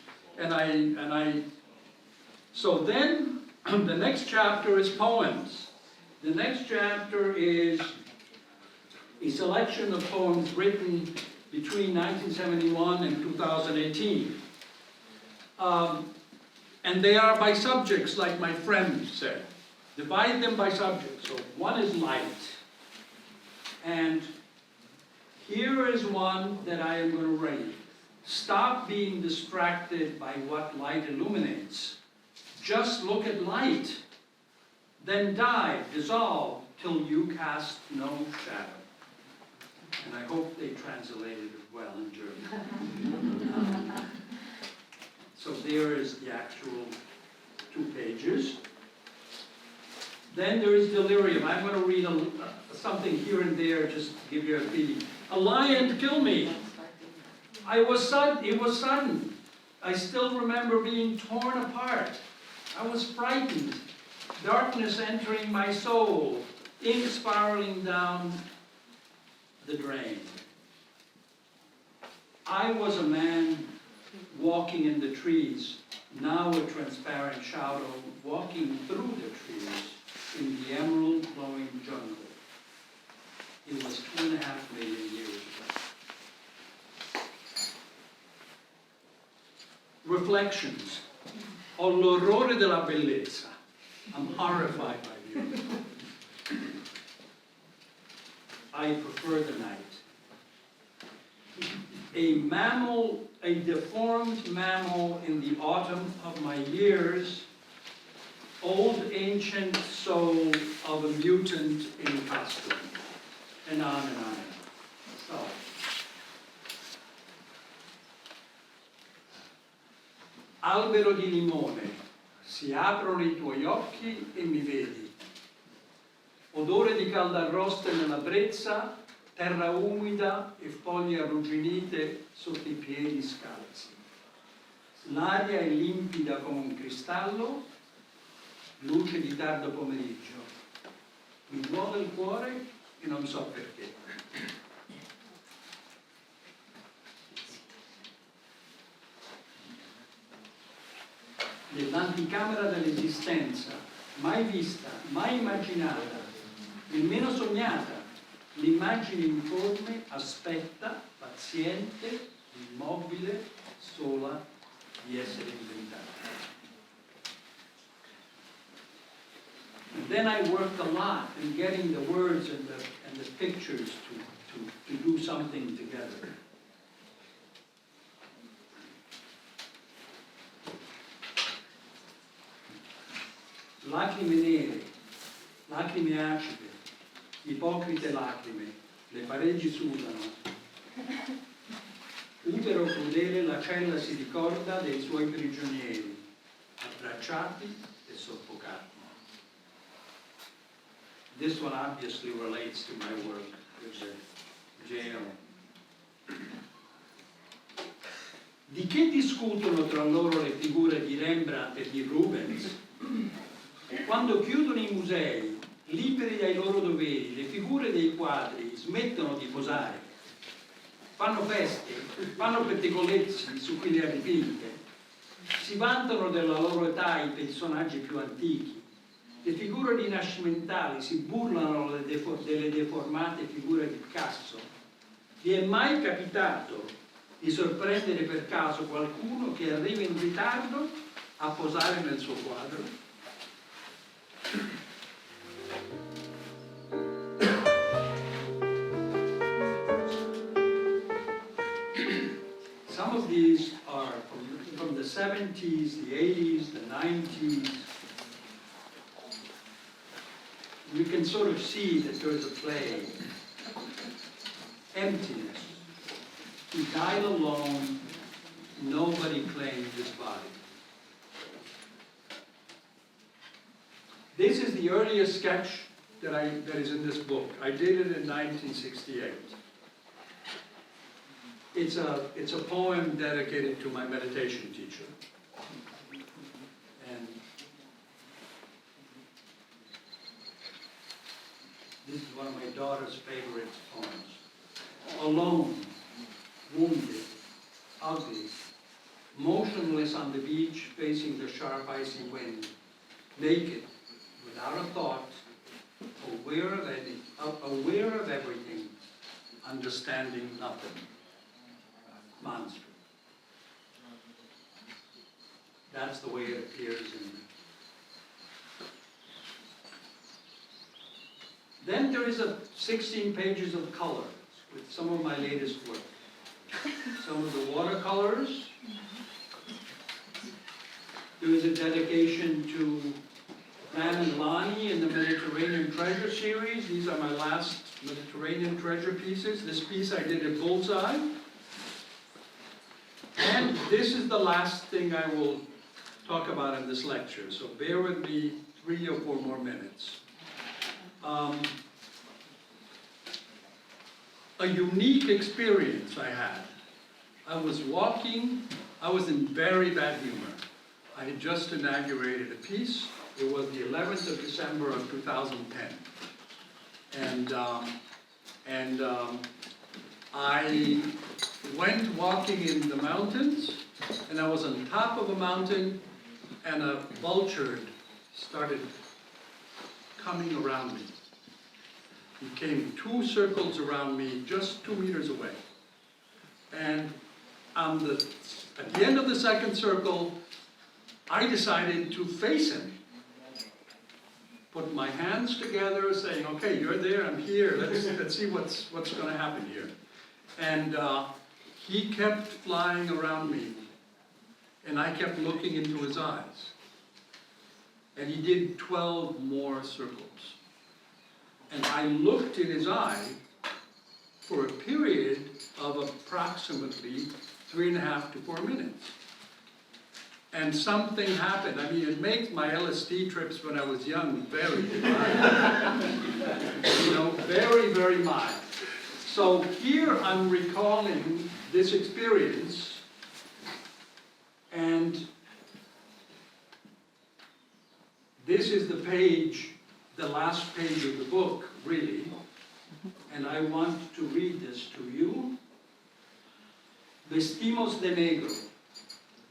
So then the next chapter is poems. The next chapter is a selection of poems written between 1971 and 2018. And they are by subjects, like my friend said. Divide them by subjects. So one is light. And here is one that I am going to read. Stop being distracted by what light illuminates. Just look at light. Then die, dissolve, till you cast no shadow. And I hope they translated it well in German. So there is the actual 2 pages. Then there is delirium. I'm going to read something here and there just to give you a feeling. A lion killed me. It was sudden. I still remember being torn apart. I was frightened. Darkness entering my soul. Ink spiraling down the drain. I was a man walking in the trees. Now a transparent shadow walking through the trees. In the emerald glowing jungle. It was 2.5 million years ago. Reflections. Ho l'orrore della bellezza. I'm horrified by beauty. I prefer the night. a mammal, a deformed mammal in the autumn of my years, old ancient soul of a mutant in costume, and on and on. So, albero di limone, si aprono i tuoi occhi e mi vedi. Odore di caldarroste nella brezza, terra umida e foglie arrugginite sotto i piedi scalzi. L'aria è limpida come un cristallo, luce di tardo pomeriggio. Mi duole il cuore e non so perché. Nell'anticamera dell'esistenza, mai vista, mai immaginata, nemmeno sognata, l'immagine informe aspetta, paziente, immobile, sola di essere inventata. And then I worked a lot in getting the words and the pictures to do something together. Lacrime nere, lacrime acide, ipocrite lacrime, le pareti sudano. Utero crudele, la cella si ricorda dei suoi prigionieri, abbracciati e soffocati. This one obviously relates to my work with the jail. Di che discutono tra loro le figure di Rembrandt e di Rubens? Quando chiudono i musei, liberi dai loro doveri, le figure dei quadri smettono di posare, fanno feste, fanno pettegolezzi su chi le ha dipinte, si vantano della loro età i personaggi più antichi, le figure rinascimentali si burlano delle deformate figure di Picasso. Vi è mai capitato di sorprendere per caso qualcuno che arriva in ritardo a posare nel suo quadro? Some of these are from the 70s, the 80s, the 90s. You can sort of see that there is a play. Emptiness. He died alone. Nobody claimed his body. This is the earliest sketch that is in this book. I did it in 1968. It's a poem dedicated to my meditation teacher. And this is one of my daughter's favorite poems. Alone, wounded, ugly, motionless on the beach, facing the sharp icy wind, naked, without a thought, aware of everything, understanding nothing. Monster. That's the way it appears in. Then there is 16 pages of color with some of my latest work. Some of the watercolors. There is a dedication to Van and Lonnie in the Mediterranean Treasure series. These are my last Mediterranean treasure pieces. This piece I did at Bullseye. And this is the last thing I will talk about in this lecture, so bear with me 3 or 4 more minutes. A unique experience I had. I was walking, I was in very bad humor. I had just inaugurated a piece. It was the 11th of December of 2010. And I went walking in the mountains, and I was on top of a mountain, and a vulture started coming around me. He came 2 circles around me, just 2 meters away. And at the end of the second circle, I decided to face him. Put my hands together, saying, "Okay, you're there, I'm here. Let's see what's going to happen here." And he kept flying around me, and I kept looking into his eyes. And he did 12 more circles. And I looked in his eye for a period of approximately 3.5 to 4 minutes. And something happened. I mean, it makes my LSD trips when I was young very mild. You know, very, very mild. So here I'm recalling this experience, and this is the page, the last page of the book, really. And I want to read this to you. Vestimos de negro.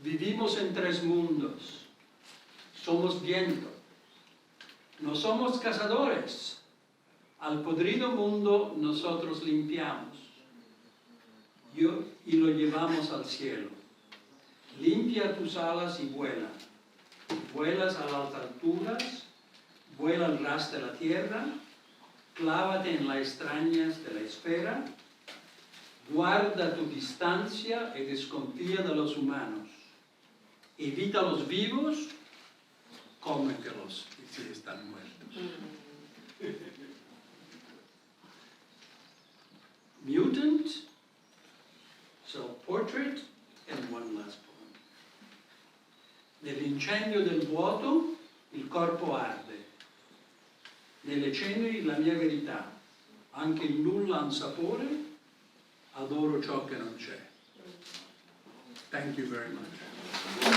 Vivimos en tres mundos. Somos viento. No somos cazadores. Al podrido mundo nosotros limpiamos. Y lo llevamos al cielo. Limpia tus alas y vuela. Vuelas a las alturas. Vuela al ras de la tierra. Clávate en las extrañas de la esfera. Guarda tu distancia y desconfía de los humanos. Evita los vivos, cómetelos si están muertos. Mutant, self-portrait, and one last poem. Nell'incendio del vuoto il corpo arde. Nelle ceneri la mia verità. Anche il nulla ha un sapore, adoro ciò che non c'è. Thank you very much.